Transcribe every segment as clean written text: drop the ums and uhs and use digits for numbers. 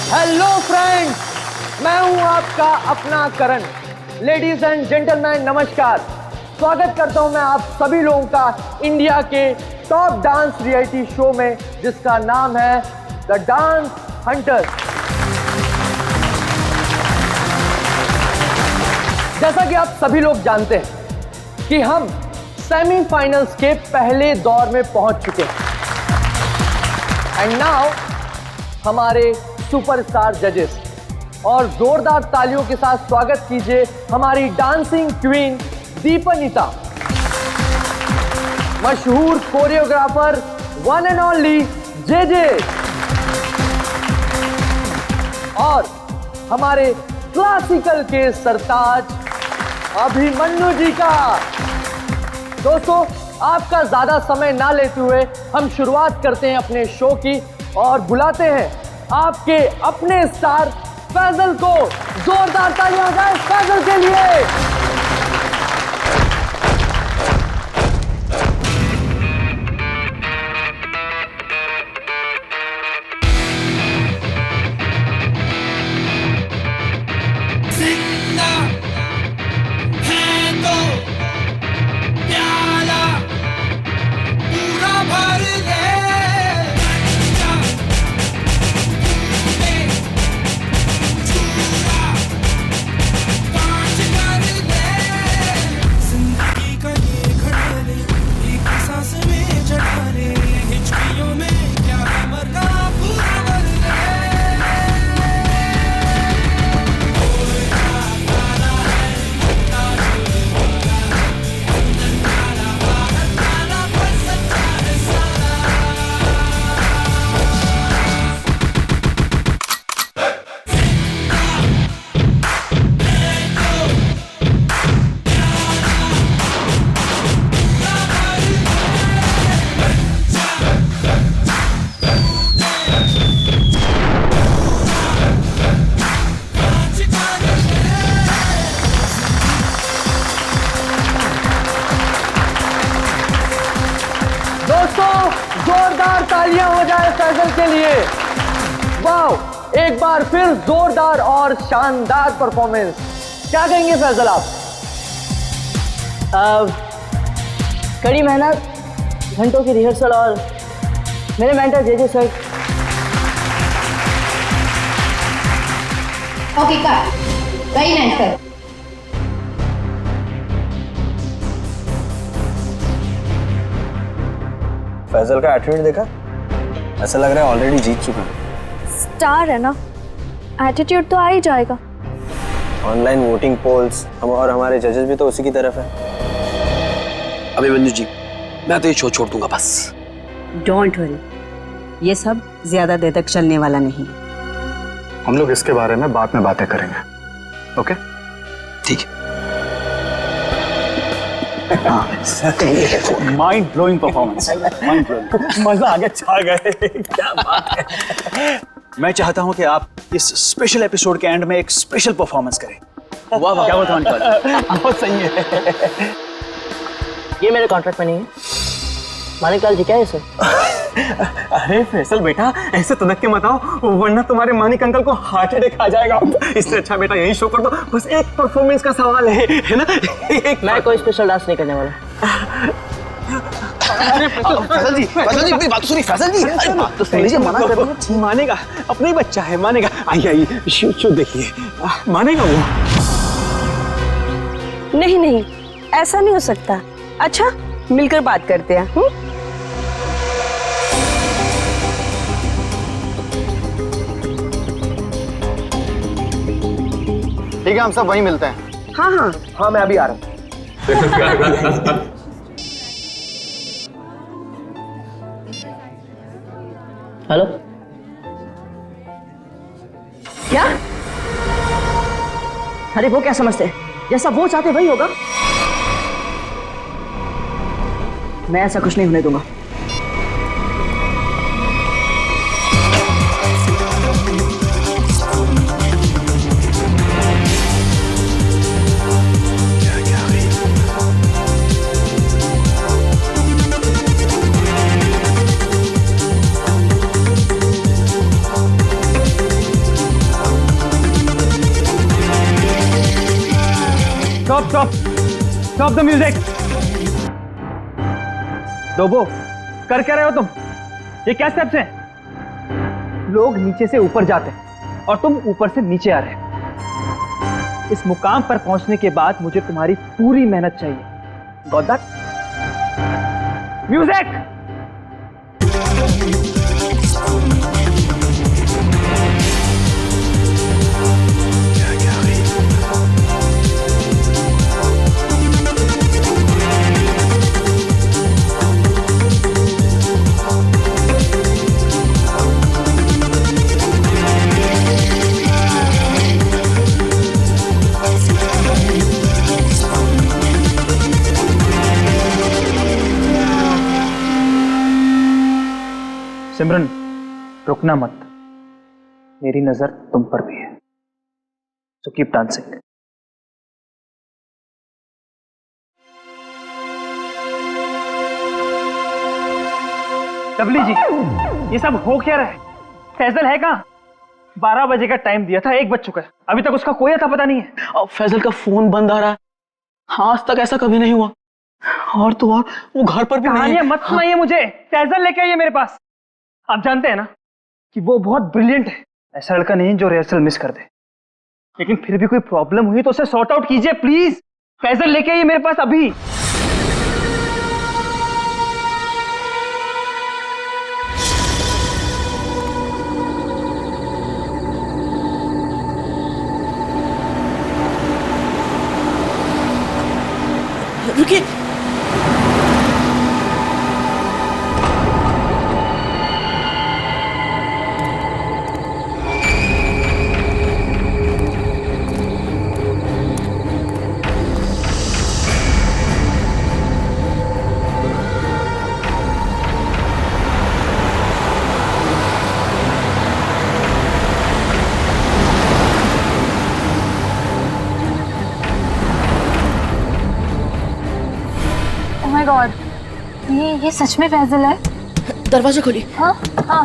Hello friends, मैं हूं आपका अपना करण। लेडीज एंड जेंटलमैन नमस्कार। स्वागत करता हूं मैं आप सभी लोगों का इंडिया के टॉप डांस रियलिटी शो में, जिसका नाम है द डांस हंटर्स। जैसा कि आप सभी लोग जानते हैं कि हम सेमीफाइनल्स के पहले दौर में पहुंच चुके हैं। एंड नाउ हमारे सुपरस्टार जजेस, और जोरदार तालियों के साथ स्वागत कीजिए हमारी डांसिंग क्वीन दीपनिता, मशहूर choreographer one and only JJ, और हमारे क्लासिकल के सरताज अभिमन्यु जी का। दोस्तों, आपका ज्यादा समय ना लेते हुए हम शुरुआत करते हैं अपने शो की और बुलाते हैं आपके अपने स्टार फैजल को। जोरदार तालियां हो जाए फैजल के लिए। जोरदार तालियां हो जाए फैजल के लिए। वाह, एक बार फिर जोरदार और शानदार परफॉर्मेंस। क्या कहेंगे फैजल आप? कड़ी मेहनत, घंटों की रिहर्सल और मेरे mentor J J sir. Okay cut, very nice sir. Faisal का एटीट्यूड देखा? ऐसा लग रहा है ऑलरेडी जीत चुका है। स्टार है ना, एटीट्यूड तो आ ही जाएगा। ऑनलाइन वोटिंग पोल्स और हमारे जजेस भी तो उसी की तरफ है। अभिमन्यु जी, मैं तो ये शो छोड़ दूंगा बस। डोंट वरी, ये सब ज्यादा देर तक चलने वाला नहीं। हम लोग इसके बारे में बाद में बातें करेंगे, ओके? ठीक है। Mind blowing performance, mind blowing. मजा आ गया, छा गए। क्या बात है। मैं चाहता हूं कि आप इस स्पेशल एपिसोड के एंड में एक स्पेशल परफॉर्मेंस करें। वाह वाह, क्या बताऊं? बहुत सही है। ये मेरे कॉन्ट्रैक्ट में नहीं है। मानिक लाल जी क्या है सर? अरे फैसल बेटा, ऐसे तनक के मत आओ, वरना तुम्हारे मानिक अंकल को हार्ट अटैक आ जाएगा। इससे अच्छा बेटा यही शो कर दो। बस एक परफॉर्मेंस का सवाल है ना? मैं कोई स्पेशल डांस नहीं करने वाला। फैजल जी, मेरी बात तो सुनिए। फैजल जी, अरे बात तो सुन लीजिए। मना कर रहा हूं। मानेगा, अपना ही बच्चा है, मानेगा। आइए शो देखिए, मानेगा वो। नहीं नहीं, ऐसा नहीं हो सकता। अच्छा, मिलकर बात करते हैं। ठीक है, हम सब वहीं मिलते हैं। हाँ हाँ हाँ, मैं अभी आ रहा हूँ। हेलो, क्या? अरे वो क्या समझते हैं? जैसा वो चाहते वही होगा। मैं ऐसा कुछ नहीं होने दूंगा। Stop the music. डोबो, कर क्या रहे हो तुम? ये क्या स्टेप्स हैं? लोग नीचे से ऊपर जाते हैं और तुम ऊपर से नीचे आ रहे हो। इस मुकाम पर पहुंचने के बाद मुझे तुम्हारी पूरी मेहनत चाहिए। Got that? म्यूजिक। सिमरन, रुकना मत, मेरी नजर तुम पर भी है, सो कीप डांसिंग। डबली जी, ये सब हो क्या रहा है? फैजल है कहाँ? 12 बजे का टाइम दिया था, 1 बज चुका है, अभी तक उसका कोई अता पता नहीं है। और फैजल का फोन बंद आ रहा है, आज तक ऐसा कभी नहीं हुआ। और तो और वो घर पर भी नहीं कहानियां मत सुनाइए मुझे, फैजल लेके आइए मेरे पास। आप जानते हैं ना कि वो बहुत ब्रिलियंट है, ऐसा लड़का नहीं जो रिहर्सल मिस कर दे। लेकिन फिर भी कोई प्रॉब्लम हुई तो उसे सॉर्ट आउट कीजिए प्लीज। फैजल लेके आइए मेरे पास अभी। रुकिए, ओह माय गॉड, ये सच में फैजल है? दरवाजा खोलिए। हाँ हाँ।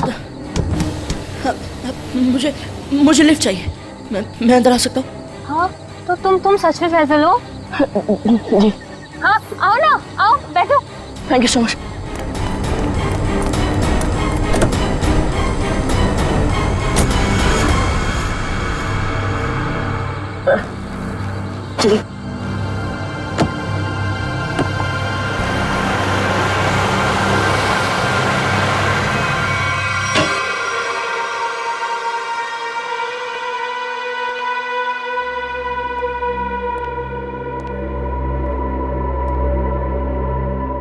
मुझे लिफ्ट चाहिए, मैं अंदर आ सकता हूँ? हाँ तो तुम सच में फैजल हो? जी। हाँ आओ ना, आओ बैठो। Thank you so much. चलिए।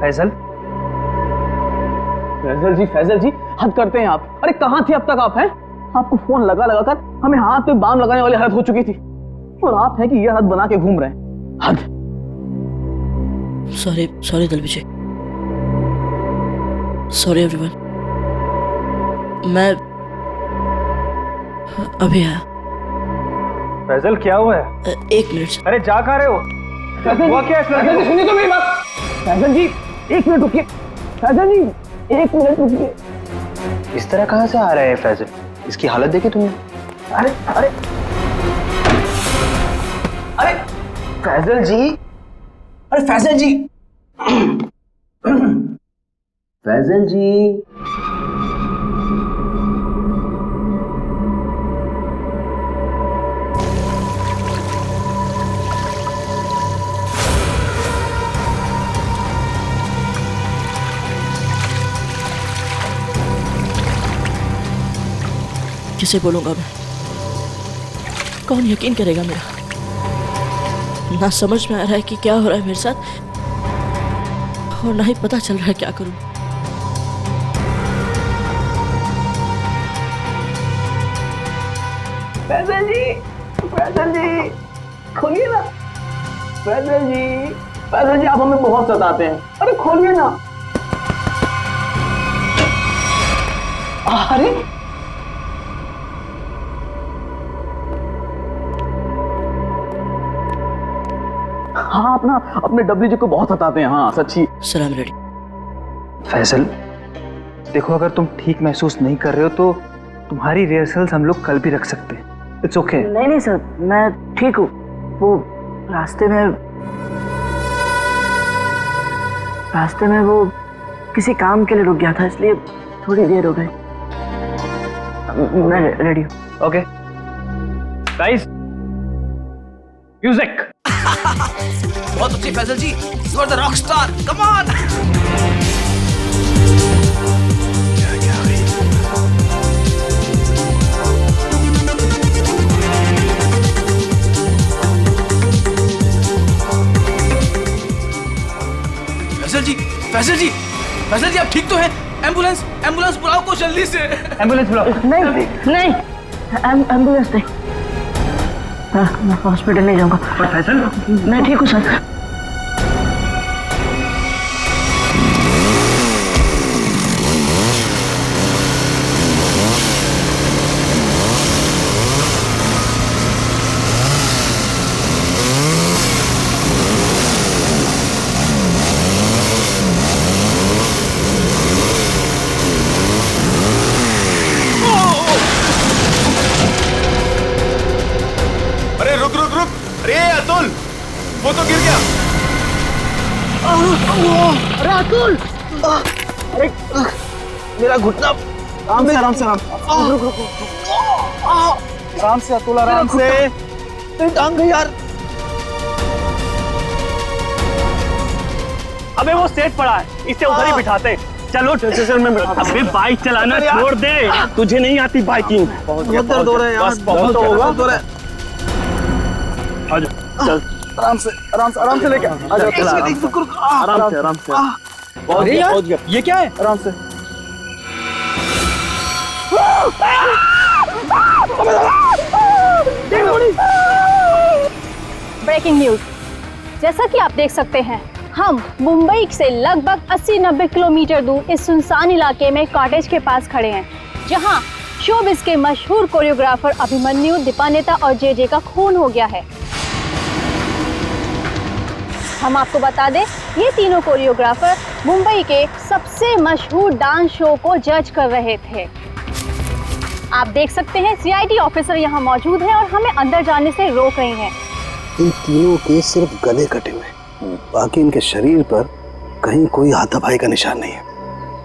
फैजल, फैजल जी हद करते हैं आप। अरे कहाँ थे अब तक आप? हैं आपको फोन लगा लगा कर हमें हाथ पे बाम लगाने वाली हालत हो चुकी थी, और आप हैं कि ये हाथ बना के घूम रहे हैं। हद। Sorry Dalvijay, sorry everyone. मैं अभी आया। फैजल क्या हुआ है? 1 मिनट। अरे जा कहाँ रहे हो? हुआ क्या इस लड़के को? सुनिए तो मेरी बात। फैजल जी 1 मिनट रुकिए। फैजल जी 1 मिनट रुकिए। इस तरह कहाँ से आ रहे हैं फैजल? इसकी हालत देखी तुमने? अरे अरे अरे फैजल जी, अरे फैजल जी, फैजल जी। किसे बोलूंगा मैं? कौन यकीन करेगा मेरा? ना समझ में आ रहा है कि क्या हो रहा है मेरे साथ, और ना ही पता चल रहा है क्या करूं। फैजल जी खोलिए ना। फैजल जी आप हमें बहुत सताते हैं। अरे खोलिए ना। अरे हाँ, अपने डब्ल्यू जी को बहुत सताते हैं। हाँ सच्ची। सलाम रेडी। फैजल देखो, अगर तुम ठीक महसूस नहीं कर रहे हो तो तुम्हारी रिहर्सल्स हम लोग कल भी रख सकते हैं। It's okay. नहीं सर, मैं ठीक हूँ। वो रास्ते में रास्ते में वो किसी काम के लिए रुक गया था, इसलिए थोड़ी देर हो गई। मैं रेडी हूँ। Okay guys, music. बहुत अच्छी Faizal ji, you are the rock star, come on. Faizal ji, Faizal ji आप ठीक तो हैं? एम्बुलेंस, एम्बुलेंस बुलाओ को जल्दी से। एम्बुलेंस बुलाओ। नहीं नहीं, एम्बुलेंस नहीं, मैं हॉस्पिटल नहीं जाऊंगा। पर फैजल, मैं ठीक हूँ सर। अरे अतुल, वो तो गिर गया। अरे अतुल, अरे मेरा घुटना। आराम से आराम से आराम से अतुल, आराम से। तेरी टांग गई यार। अबे वो सेट पड़ा है, इसे उधर ही बिठाते। चलो स्टेशन में। अबे बाइक चलाना छोड़ दे, तुझे नहीं आती बाइकिंग। बहुत दर्द हो रहा है यार, बहुत होगा। चल आराम से आराम से लेके आराम से। अरे यार ये क्या है? आराम से। ब्रेकिंग न्यूज, जैसा कि आप देख सकते हैं, हम मुंबई से लगभग 80-90 किलोमीटर दूर इस सुनसान इलाके में कॉटेज के पास खड़े हैं, जहां शोबिस के मशहूर कोरियोग्राफर अभिमन्यु, दीपानेता और जे का खून हो गया है। हम आपको बता दें, ये तीनों कोरियोग्राफर मुंबई के सबसे मशहूर डांस शो को जज कर रहे थे। आप देख सकते हैं सीआईडी ऑफिसर यहाँ मौजूद हैं और हमें अंदर जाने से रोक रहे हैं। इन तीनों के सिर्फ गले कटे हुए, बाकी इनके शरीर पर कहीं कोई हाथापाई का निशान नहीं है।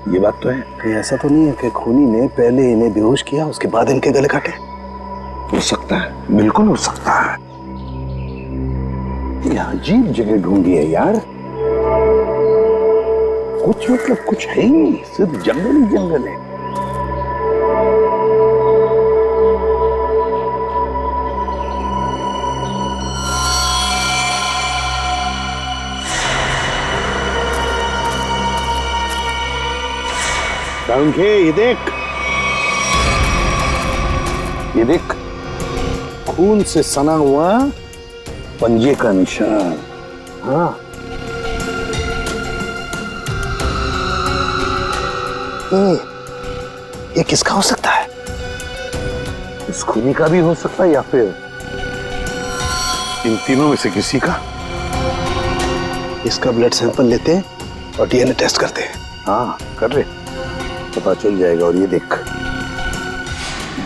ये बात तो है। कहीं ऐसा तो नहीं है कि खूनी ने पहले इन्हें बेहोश किया, उसके बाद इनके गले काटे? हो सकता है, बिल्कुल हो सकता है। ये अजीब जगह ढूंढी है यार। कुछ मतलब कुछ है ही नहीं, सिर्फ जंगल ही जंगल है। ये देख, खून से सना हुआ पंजे का निशान। हाँ, ये किसका हो सकता है? उस खूनी का भी हो सकता है या फिर इन तीनों में से किसी का। इसका ब्लड सैंपल लेते हैं और डीएनए टेस्ट करते हैं। हाँ कर रहे, पता चल जाएगा। और ये देख,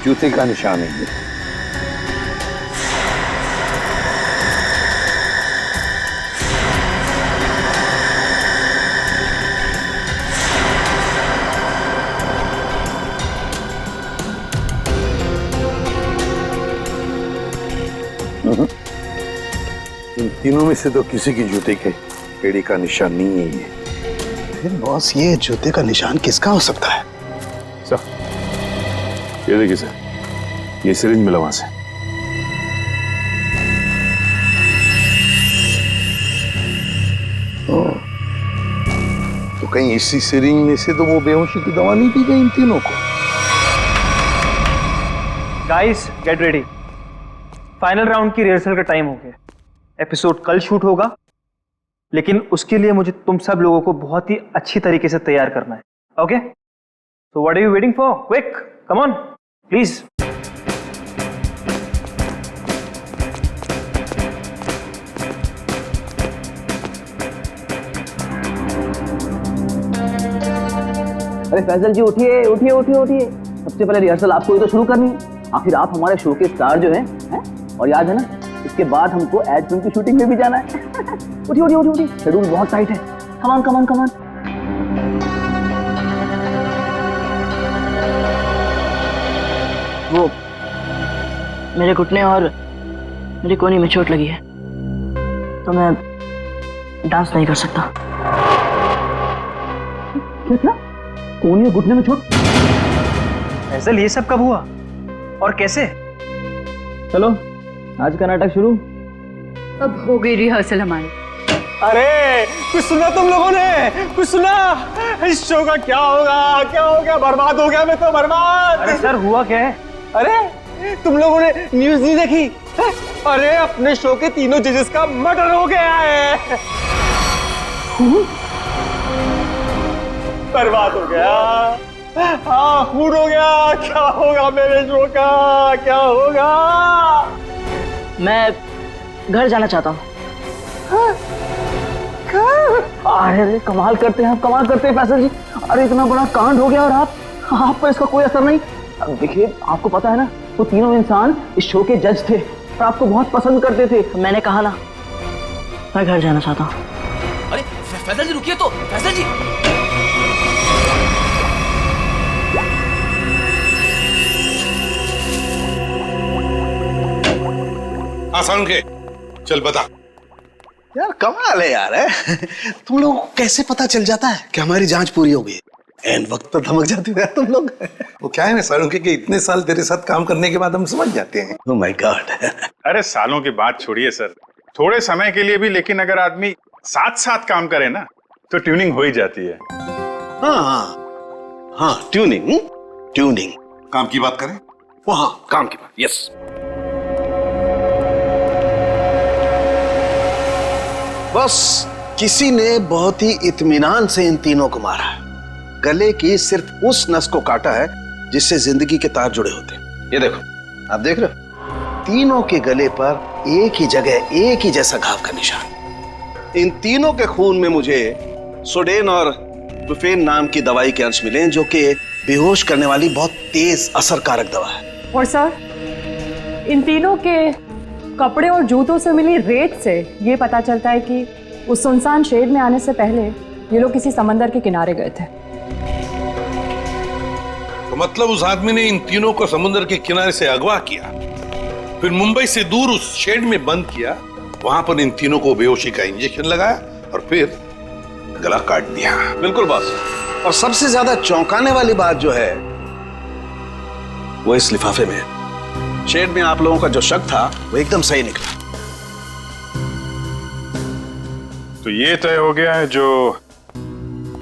जूते का निशान है। इन तीनों में से तो किसी की जूते के एड़ी का निशान नहीं है ये। फिर बॉस, ये जूते का निशान किसका हो सकता है? ये देखिए सर, ये सिरिंज मिला वहां से। तो कहीं इसी सिरिंज में से तो वो बेहोशी की दवा नहीं दी गई इन तीनों को? Guys get ready, final round की रिहर्सल का टाइम हो गया। एपिसोड कल शूट होगा, लेकिन उसके लिए मुझे तुम सब लोगों को बहुत ही अच्छी तरीके से तैयार करना है। Okay, so what are you waiting for? Quick, come on please. अरे फैजल जी उठिए उठिए उठिए उठिए, सबसे पहले रिहर्सल आपको ही तो शुरू करनी है। आखिर आप हमारे शो के स्टार जो हैं? और याद है ना, इसके बाद हमको एड फिल्म की शूटिंग में भी जाना है। उठी उठी उठी उठी, शेड्यूल बहुत टाइट है। कमान कमान कमान। वो मेरे घुटने और मेरी कोहनी में चोट लगी है, तो मैं डांस नहीं कर सकता। क्या क्या? कोहनी और घुटने में चोट? फैजल, ये सब कब हुआ और कैसे? चलो आज का नाटक शुरू। अब हो गई रिहर्सल हमारी। अरे कुछ सुना तुम लोगों ने? कुछ सुना? इस शो का क्या होगा? क्या हो गया? बर्बाद हो गया मैं तो, बर्बाद। अरे सर, हुआ क्या है? अरे तुम लोगों ने न्यूज़ नहीं देखी? अरे अपने शो के तीनों जजेस का मर्डर हो गया है। बर्बाद हो गया। हाँ, खून हो गया। क्या होगा मेरे शो का? क्या होगा? मैं घर जाना चाहता हूँ। अरे कमाल करते हैं आप, कमाल करते हैं फैसल जी। अरे इतना बड़ा कांड हो गया और आप पर इसका कोई असर नहीं। अब देखिए, आपको पता है ना, वो तीनों इंसान इस शो के जज थे और आपको बहुत पसंद करते थे। मैंने कहा ना, मैं घर जाना चाहता हूँ। अरे फैजल जी रुकिए तो, फैजल जी। आसान के चल बता। यार कमाल है यार, है? तुम लोग को कैसे पता चल जाता है कि हमारी जांच पूरी हो गई? एन वक्त पर धमक जाते हो यार तुम लोग। वो क्या है ना सालों के कि इतने साल तेरे साथ काम करने के बाद हम समझ जाते हैं। Oh my God. अरे सालों की बात छोड़िए सर, थोड़े समय के लिए भी, लेकिन अगर आदमी साथ साथ काम करे ना तो ट्यूनिंग हो ही जाती है। हाँ ट्यूनिंग। ट्यूनिंग काम की बात करें? वहां काम की बात। यस। बस किसी ने बहुत ही इत्मीनान से इन तीनों को मारा है। गले की सिर्फ उस नस को काटा है जिससे जिंदगी के तार जुड़े होते हैं। ये देखो, आप देख रहे हो, तीनों के गले पर एक ही जगह एक ही जैसा घाव का निशान। इन तीनों के खून में मुझे सोडेन और बुफेन नाम की दवाई के अंश मिले, जो कि बेहोश करने वाली बहुत तेज असरकारक दवा है। और सर, इन तीनों के कपड़े और जूतों से मिली रेत से ये पता चलता है कि उस सुनसान शेड में आने से पहले ये लोग किसी समंदर के किनारे गए थे। तो मतलब उस आदमी ने इन तीनों को समुद्र के किनारे से अगवा किया, फिर मुंबई से दूर उस शेड में बंद किया, वहां पर इन तीनों को बेहोशी का इंजेक्शन लगाया और फिर गला काट दिया। बिल्कुल बॉस। और सबसे ज्यादा चौंकाने वाली बात जो है वो इस लिफाफे में है। शेड में आप लोगों का जो शक था वो एकदम सही निकला। तो ये तय हो गया है, जो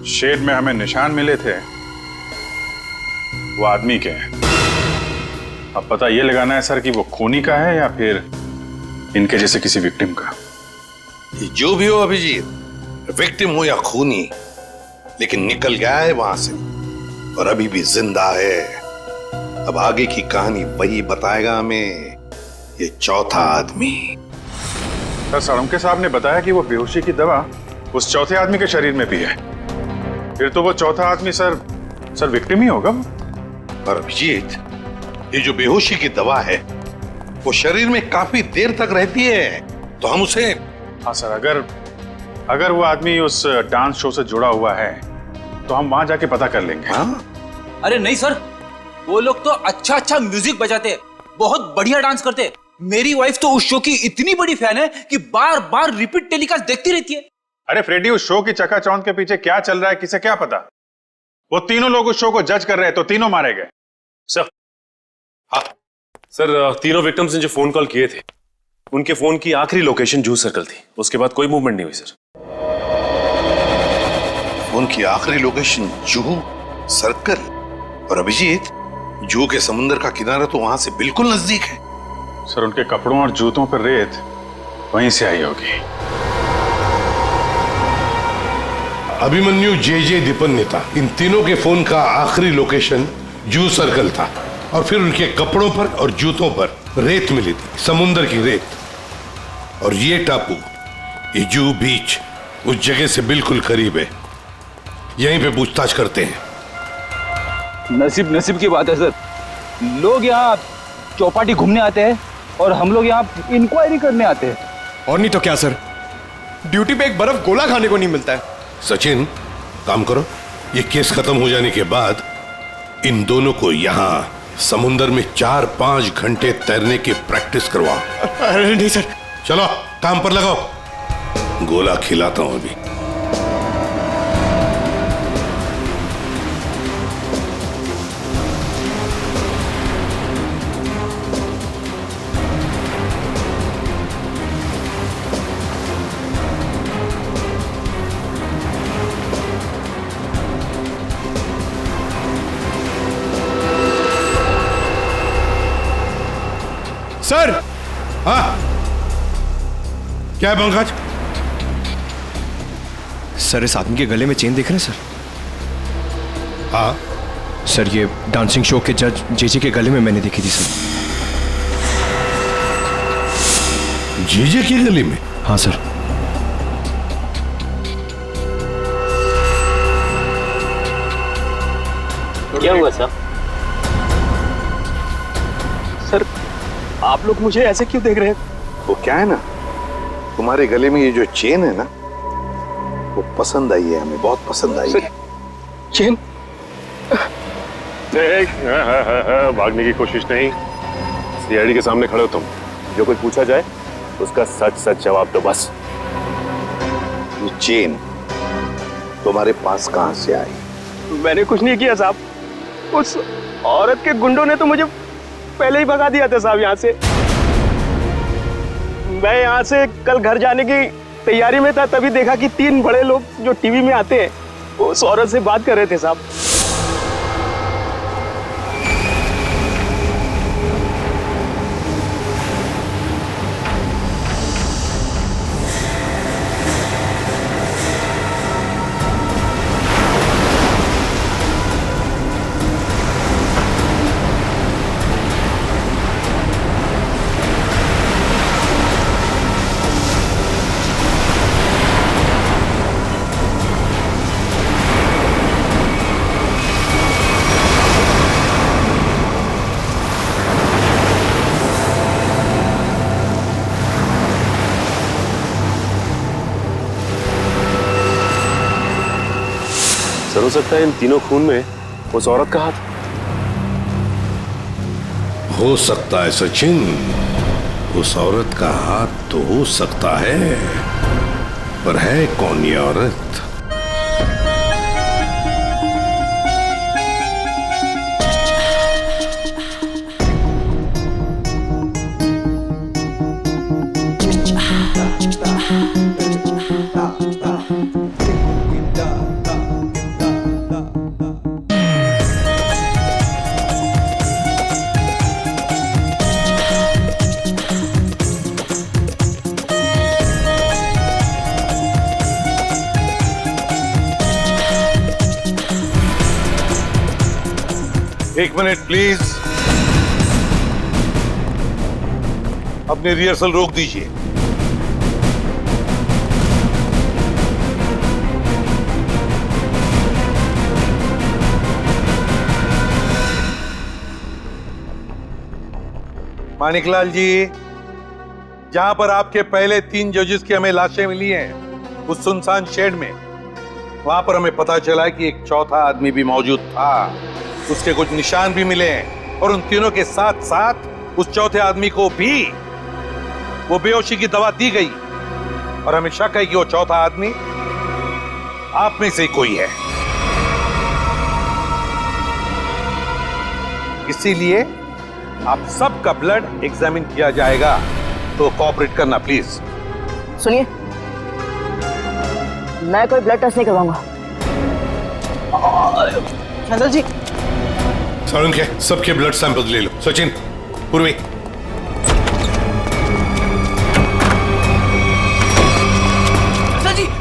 शेड में हमें निशान मिले थे वो आदमी के हैं। अब पता ये लगाना है सर कि वो खूनी का है या फिर इनके जैसे किसी विक्टिम का। जो भी हो अभिजीत, विक्टिम हो या खूनी, लेकिन निकल गया है वहां से और अभी भी जिंदा है। अब आगे की कहानी वही बताएगा हमें, ये चौथा आदमी। सर साळुंके साहब ने बताया कि वो बेहोशी की दवा उस चौथे आदमी के शरीर में भी है। फिर तो वो चौथा आदमी सर विक्टिम ही होगा। और अभिजीत, ये जो बेहोशी की दवा है वो शरीर में काफी देर तक रहती है, तो हम उसे। हाँ सर, अगर वो आदमी उस डांस शो से जुड़ा हुआ है तो हम वहां जाके पता कर लेंगे। हाँ? अरे नहीं सर, वो लोग तो अच्छा म्यूजिक बजाते, बहुत बढ़िया डांस करते। मेरी वाइफ तो उस शो की इतनी बड़ी फैन है कि बार बार रिपीट टेलीकास्ट देखती रहती है। अरे फ्रेडी, उस शो की चकाचौंध के पीछे क्या चल रहा है किसे क्या पता। वो तीनों लोग उस शो को जज कर रहे हैं तो तीनों मारे गए। सर, हाँ सर, तीनों विक्टिम्स ने जो फोन कॉल किए थे उनके फोन की आखिरी लोकेशन जूह सर्कल थी। उसके बाद कोई मूवमेंट नहीं हुई सर। फोन की आखिरी लोकेशन जूह सर्कल? और अभिजीत, जूह के समुद्र का किनारा तो वहां से बिल्कुल नजदीक है। सर उनके कपड़ों और जूतों पर रेत वहीं से आई होगी। अभिमन्यु जे दीपन्नेता, इन तीनों के फोन का आखिरी लोकेशन जूह सर्कल था और फिर उनके कपड़ों पर और जूतों पर रेत मिली थी, समुद्र की रेत। और ये टापू, ये जूह बीच, उस जगह से बिल्कुल करीब है। यहीं पे पूछताछ करते हैं। नसीब की बात है सर। लोग यहाँ चौपाटी घूमने आते हैं और हम लोग यहाँ इंक्वायरी करने आते हैं। और नहीं तो क्या सर, ड्यूटी पे एक बर्फ गोला खाने को नहीं मिलता है। सचिन, काम करो, ये केस खत्म हो जाने के बाद इन दोनों को यहाँ समुंदर में 4-5 घंटे तैरने की प्रैक्टिस करवाओ। अरे नहीं सर। चलो काम पर लगाओ, गोला खिलाता हूं अभी। सर। हाँ, क्या है पंकज? सर, इस आदमी के गले में चेन देख रहे हैं सर? हाँ सर, ये डांसिंग शो के जज जेजे के गले में मैंने देखी थी सर। जेजे के गले में? हाँ सर। क्या हुआ सर? सर, आप लोग मुझे ऐसे क्यों देख रहे हैं? वो क्या है ना, तुम्हारे गले में ये जो चेन है ना, वो पसंद आई है हमें, बहुत पसंद आई है। चेन? देख, भागने की कोशिश नहीं, सीआईडी के सामने खड़े हो तुम। जो कोई पूछा जाए उसका सच सच जवाब दो बस। ये चेन तुम्हारे पास कहां से आई? मैंने कुछ नहीं किया साहब, उस औरत के गुंडों ने तो मुझे पहले ही भगा दिया था साहब यहाँ से। मैं यहाँ से कल घर जाने की तैयारी में था, तभी देखा कि 3 बड़े लोग जो टीवी में आते हैं वो उस औरत से बात कर रहे थे साहब। सर, हो सकता है इन तीनों खून में उस औरत का हाथ। हो सकता है सचिन, उस औरत का हाथ तो हो सकता है, पर है कौन ये औरत? एक मिनट प्लीज, अपनी रिहर्सल रोक दीजिए। मानिकलाल जी, जहां पर आपके पहले 3 जजेस की हमें लाशें मिली हैं, उस सुनसान शेड में, वहां पर हमें पता चला कि एक चौथा आदमी भी मौजूद था। उसके कुछ निशान भी मिले हैं और उन तीनों के साथ साथ उस चौथे आदमी को भी वो बेहोशी की दवा दी गई और हमें शक है कि वो चौथा आदमी आप में से कोई है। इसीलिए आप सबका ब्लड एग्जामिन किया जाएगा, तो कोऑपरेट करना प्लीज। सुनिए, मैं कोई ब्लड टेस्ट नहीं करवाऊंगा। फैजल जी, सारुण के सबके ब्लड सैंपल ले लो। सचिन, पूर्वी।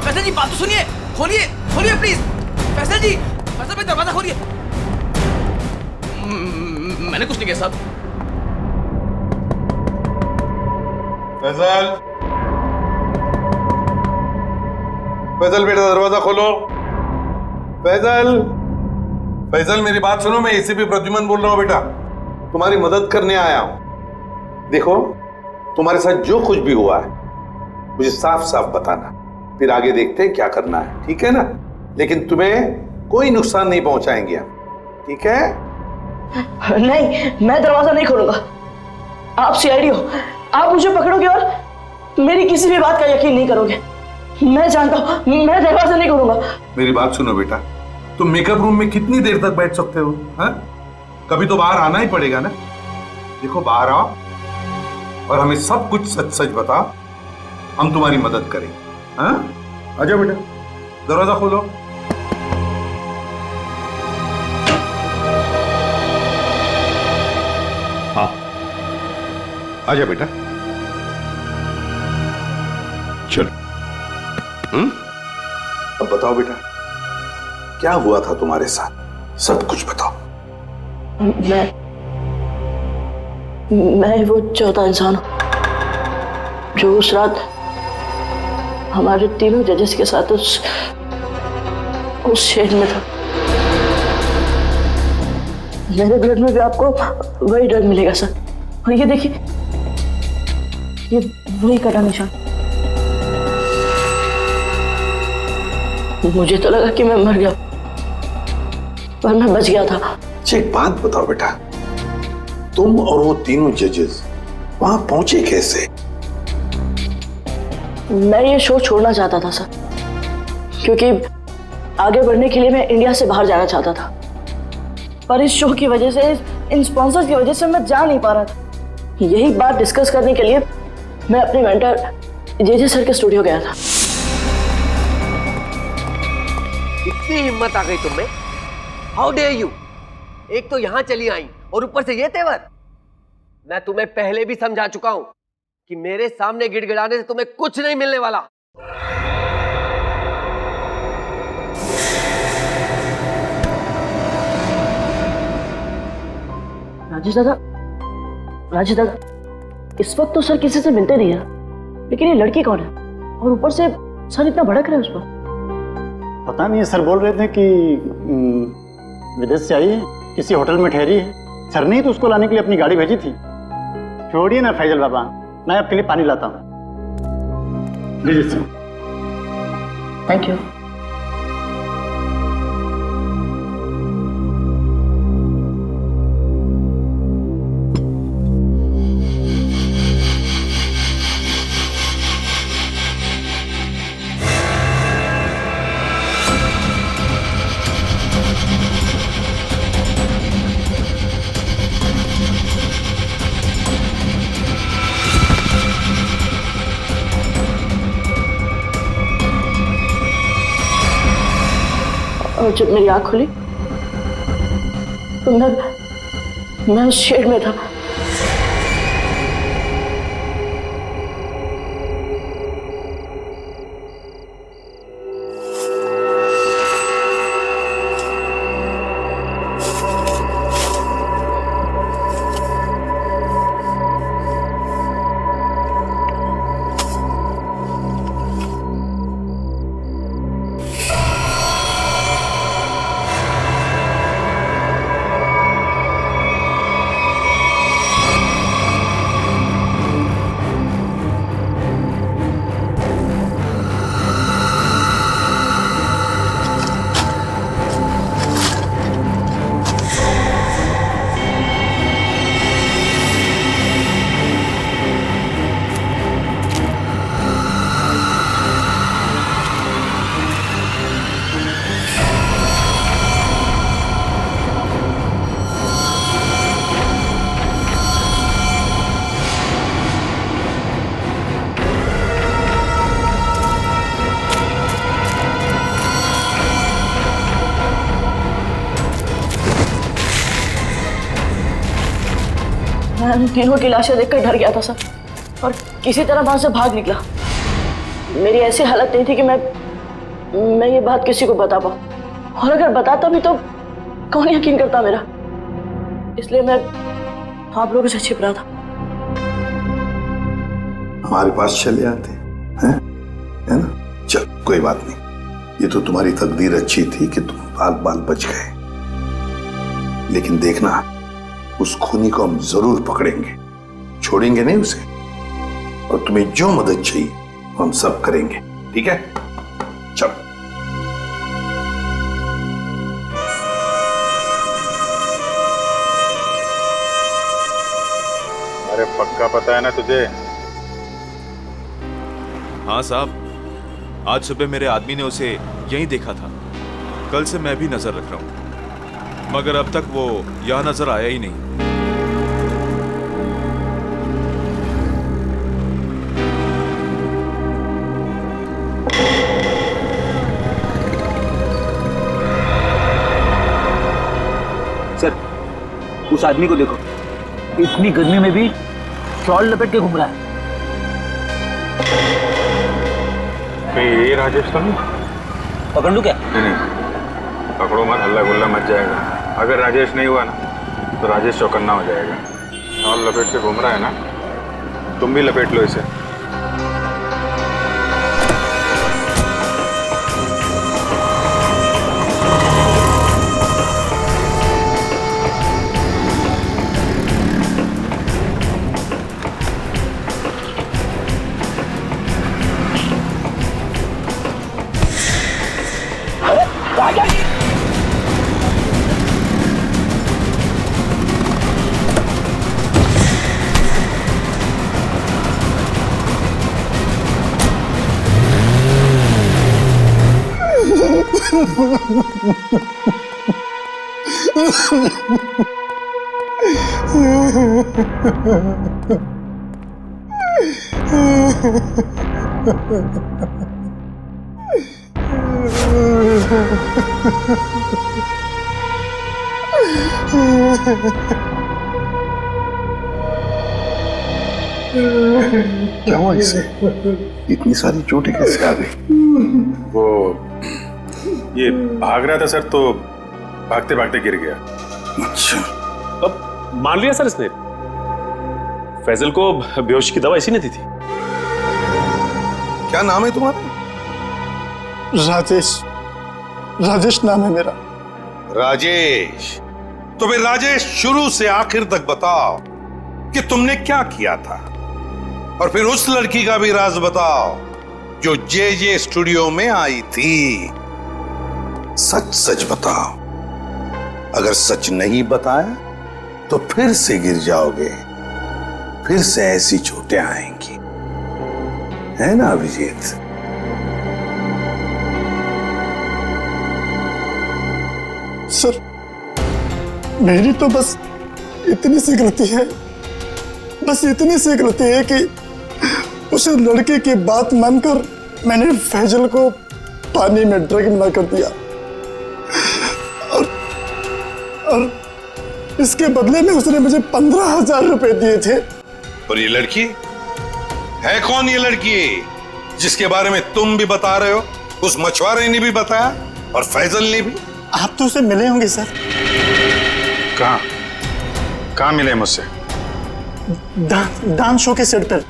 फैसल जी बात तो सुनिए, खोलिए खोलिए प्लीज। फैसल जी, फैसल भाई दरवाजा खोलिए। मैंने कुछ नहीं किया साहब। फैजल, फैजल बेटा दरवाजा खोलो। फैजल, फैजल मेरी बात सुनो, मैं एसीपी प्रद्युमन बोल रहा हूं बेटा, तुम्हारी मदद करने आया हूं। देखो, तुम्हारे साथ जो कुछ भी हुआ है मुझे साफ साफ बताना, फिर आगे देखते हैं क्या करना है, ठीक है ना? लेकिन तुम्हें कोई नुकसान नहीं पहुंचाएंगे हम, ठीक है? नहीं, मैं दरवाजा नहीं खोलूंगा। आप सीआईडी हो, आप मुझे पकड़ोगे और मेरी किसी भी बात का यकीन नहीं करोगे। मैं जानता हूं, मैं दरवाजा नहीं खोलूंगा। मेरी बात सुनो बेटा, तुम मेकअप रूम में कितनी देर तक बैठ सकते हो? हाँ? कभी तो बाहर आना ही पड़ेगा ना। देखो, बाहर आओ और हमें सब कुछ सच सच बताओ, हम तुम्हारी मदद करेंगे। हाँ? आजाओ बेटा, दरवाजा खोलो। हाँ, आजा बेटा, चलो। अब बताओ बेटा, क्या हुआ था तुम्हारे साथ? सब कुछ बताओ। मैं वो चौथा इंसान हूं जो उस रात हमारे तीनों जजेस के साथ उस शेड में था। मेरे ब्लड में भी आपको वही ड्रग मिलेगा सर। और ये देखिए, ये वही कटा निशान। मुझे तो लगा कि मैं मर गया, पर मैं बच गया था। एक बात बताओ बेटा, तुम और वो तीनों जजेस वहां पहुंचे कैसे? मैं ये शो छोड़ना चाहता था सर, क्योंकि आगे बढ़ने के लिए मैं इंडिया से बाहर जाना चाहता था। पर इस शो की वजह से, इन स्पॉन्सर्स की वजह से मैं जा नहीं पा रहा था। यही बात डिस्कस करने के लिए मैं अपने मेंटर जेजे सर के स्टूडियो गया था। इतनी हिम्मत आ गई तुम्हें? How dare you! एक तो यहां चली आई और ऊपर से ये तेवर। मैं तुम्हें पहले भी समझा चुका हूं कि मेरे सामने गिड़गिड़ाने से तुम्हें कुछ नहीं मिलने वाला। राजेश दादा, इस वक्त तो सर किसी से मिलते नहीं है, लेकिन ये लड़की कौन है? और ऊपर से सर इतना भड़क रहे हैं उस पर। पता नहीं, सर बोल रहे थे कि विदेश से आई है, किसी होटल में ठहरी है। सर ने तो उसको लाने के लिए अपनी गाड़ी भेजी थी। छोड़िए ना फैजल बाबा, मैं आपके लिए पानी लाता हूँ। लीजिए सर। Thank you. और जब मेरी आंख खुली तो मैं उस शेड में था। मैं उन तीनों की लाशें देखकर डर गया था सर, और किसी तरह वहां से भाग निकला। मेरी ऐसी हालत नहीं थी कि मैं ये बात किसी को बता पाऊं, और अगर बताता भी तो कौन यकीन करता मेरा। इसलिए मैं आप लोगों से छिप रहा था। हमारे पास चले आते हैं, है ना? चल, कोई बात नहीं, ये तो तुम्हारी तकदीर अच्छी थी कि तुम बाल बाल बच गए। लेकिन देखना, उस खूनी को हम जरूर पकड़ेंगे, छोड़ेंगे नहीं उसे। और तुम्हें जो मदद चाहिए हम सब करेंगे, ठीक है? चलो। अरे पक्का पता है ना तुझे? हाँ साहब, आज सुबह मेरे आदमी ने उसे यहीं देखा था। कल से मैं भी नजर रख रहा हूं, मगर अब तक वो यहां नजर आया ही नहीं। सर, उस आदमी को देखो, इतनी गर्मी में भी शॉल लपेट के घूम रहा है। ये राजेश तो नहीं? पकड़ लूं क्या? नहीं, पकड़ो मत, हल्ला गुल्ला मच जाएगा। अगर राजेश नहीं हुआ ना तो राजेश चौकन्ना हो जाएगा। शॉल लपेट के घूम रहा है ना, तुम भी लपेट लो इसे। क्या हुआ इसे? इतनी सारी चोटें कैसे आ गई? वो ये भाग रहा था सर, तो भागते भागते गिर गया। अच्छा, अब मान लिया सर इसने। फैजल को बेहोशी की दवा इसी ने दी थी। क्या नाम है तुम्हारा? राजेश। राजेश नाम है मेरा। राजेश? तो फिर राजेश शुरू से आखिर तक बताओ कि तुमने क्या किया था, और फिर उस लड़की का भी राज बताओ जो जे स्टूडियो में आई थी। सच सच बताओ। अगर सच नहीं बताया तो फिर से गिर जाओगे, फिर से ऐसी चोटें आएंगी, है ना अभिजीत? सर, मेरी तो बस इतनी सी गलती है, बस इतनी सी गलती है कि उस लड़के की बात मानकर मैंने फैजल को पानी में ड्रग मिला कर दिया, और इसके बदले में उसने मुझे 15,000 रुपए दिए थे। और ये लड़की है कौन? ये लड़की जिसके बारे में तुम भी बता रहे हो, उस मछुआरे ने भी बताया और फैजल ने भी। आप तो उसे मिले होंगे सर। कहाँ मिले मुझसे? डांस शो के सेट पर।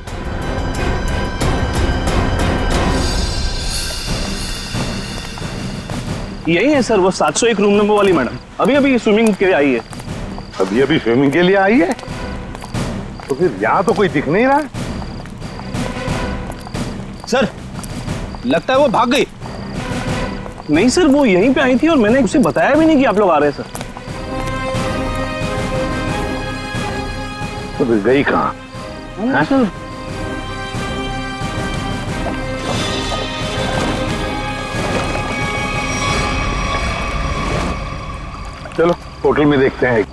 यही है सर, वो 701 रूम नंबर वाली मैडम। अभी अभी स्विमिंग के लिए आई है। अभी अभी स्विमिंग के लिए आई है? तो फिर यहां तो कोई दिख नहीं रहा। सर, लगता है वो भाग गई। नहीं सर, वो यहीं पे आई थी और मैंने उसे बताया भी नहीं कि आप लोग आ रहे हैं सर। तो फिर गई कहां? सर, चलो होटल में देखते हैं।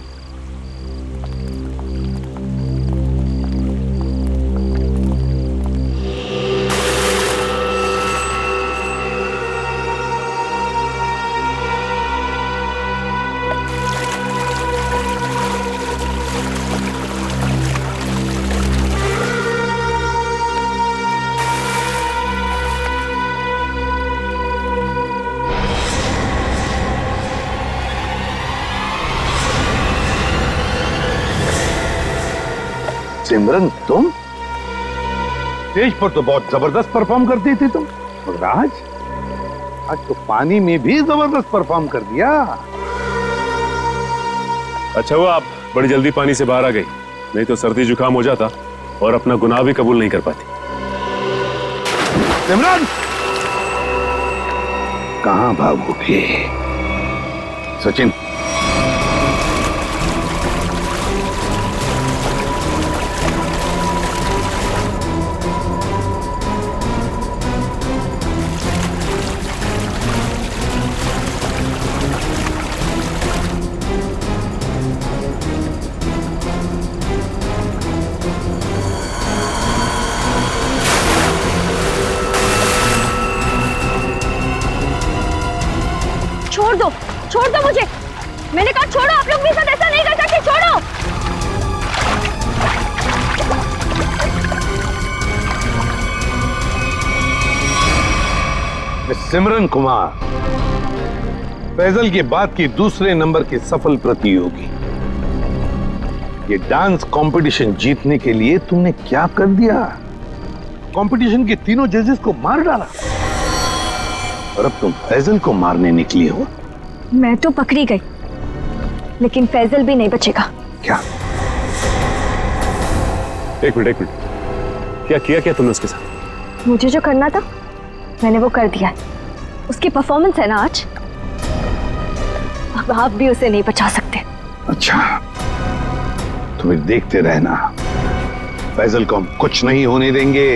सिमरन, तुम स्टेज पर तो बहुत जबरदस्त परफॉर्म करती थी तुम, मगर आज तो पानी में भी जबरदस्त परफॉर्म कर दिया। अच्छा हुआ आप बड़ी जल्दी पानी से बाहर आ गई, नहीं तो सर्दी जुकाम हो जाता और अपना गुनाह भी कबूल नहीं कर पाती। सिमरन कहां भागोगे सचिन? छोड़ दो मुझे। मैंने कहा छोड़ो, आप लोग मेरे साथ ऐसा नहीं कर सकते, छोड़ो। सिमरन कुमार, फैजल के बाद की दूसरे नंबर की सफल प्रतियोगी। ये डांस कंपटीशन जीतने के लिए तुमने क्या कर दिया? कंपटीशन के तीनों जजेस को मार डाला और अब तुम फैजल को मारने निकली हो। मैं तो पकड़ी गई, लेकिन फैजल भी नहीं बचेगा। क्या? एक मिनट क्या किया तुमने उसके साथ? मुझे जो करना था मैंने वो कर दिया है। उसकी परफॉर्मेंस है ना आज, अब आप भी उसे नहीं बचा सकते। अच्छा, तुम्हें देखते रहना, फैजल को हम कुछ नहीं होने देंगे।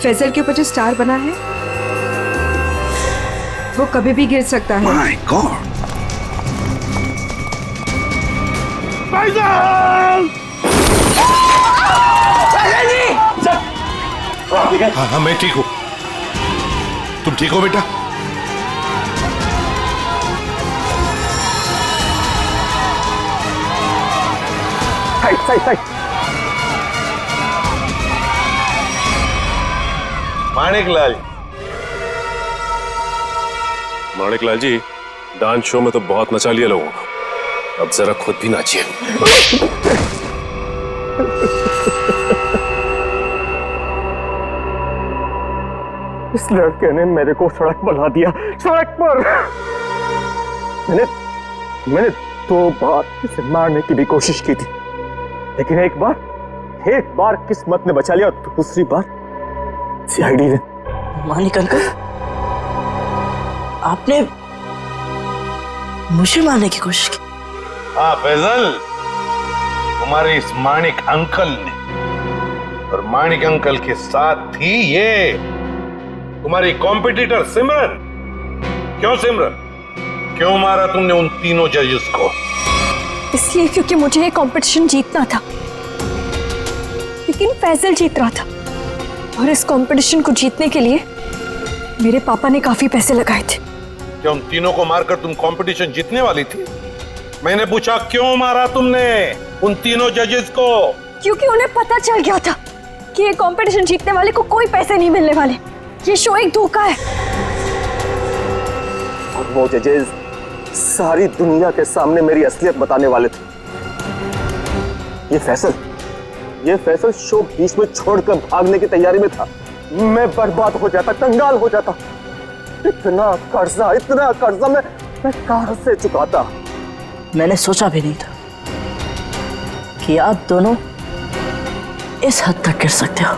फैजल के ऊपर जो स्टार बना है वो कभी भी गिर सकता है। My God! हाँ, मैं ठीक हूँ। तुम ठीक हो बेटा? साइड। माणिकलाल जी, डांस शो में तो बहुत नचा लिया लोगों को, अब जरा खुद भी नाचिए। इस लड़के ने मेरे को सड़क पर ला दिया, सड़क पर। मैंने 2 बार इसे मारने की भी कोशिश की थी, लेकिन एक बार किस्मत ने बचा लिया और दूसरी बार सीआईडी ने। मानिक अंकल, आपने मुझे मारने की कोशिश की? हाँ फैजल, तुम्हारे इस माणिक अंकल ने, और माणिक अंकल के साथ थी ये तुम्हारी कॉम्पिटिटर सिमरन। क्यों सिमरन, क्यों मारा तुमने उन तीनों जजेस को? इसलिए क्योंकि मुझे ये कंपटीशन जीतना था, लेकिन फैजल जीत रहा था, और इस कंपटीशन को जीतने के लिए मेरे पापा ने काफी पैसे लगाए थे। क्या उन तीनों को मारकर तुम कंपटीशन जीतने वाली थी? मैंने पूछा क्यों मारा तुमने उन तीनों जजेस को? क्योंकि उन्हें पता चल गया था कि ये कंपटीशन जीतने वाले को कोई पैसे नहीं मिलने वाले, ये शो एक धोखा है। और वो जजेस सारी दुनिया के सामने मेरी असलियत बताने वाले थे। ये फैसल शो बीच में छोड़कर भागने की तैयारी में था। मैं बर्बाद हो जाता, कंगाल हो जाता। इतना कर्जा मैं कहां से चुकाता? मैंने सोचा भी नहीं था कि आप दोनों इस हद तक गिर सकते हो।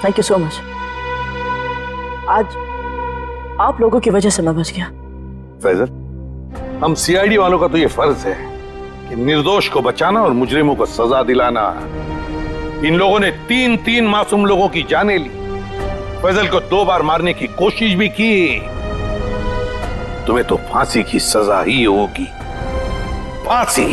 Thank you so much. आज आप लोगों की वजह से मैं बच गया। फैजल, हम सीआईडी वालों का तो ये फर्ज है कि निर्दोष को बचाना और मुजरिमों को सजा दिलाना। इन लोगों ने 3 मासूम लोगों की जानें ली, फैजल को 2 बार मारने की कोशिश भी की। तुम्हें तो फांसी की सजा ही होगी, फांसी।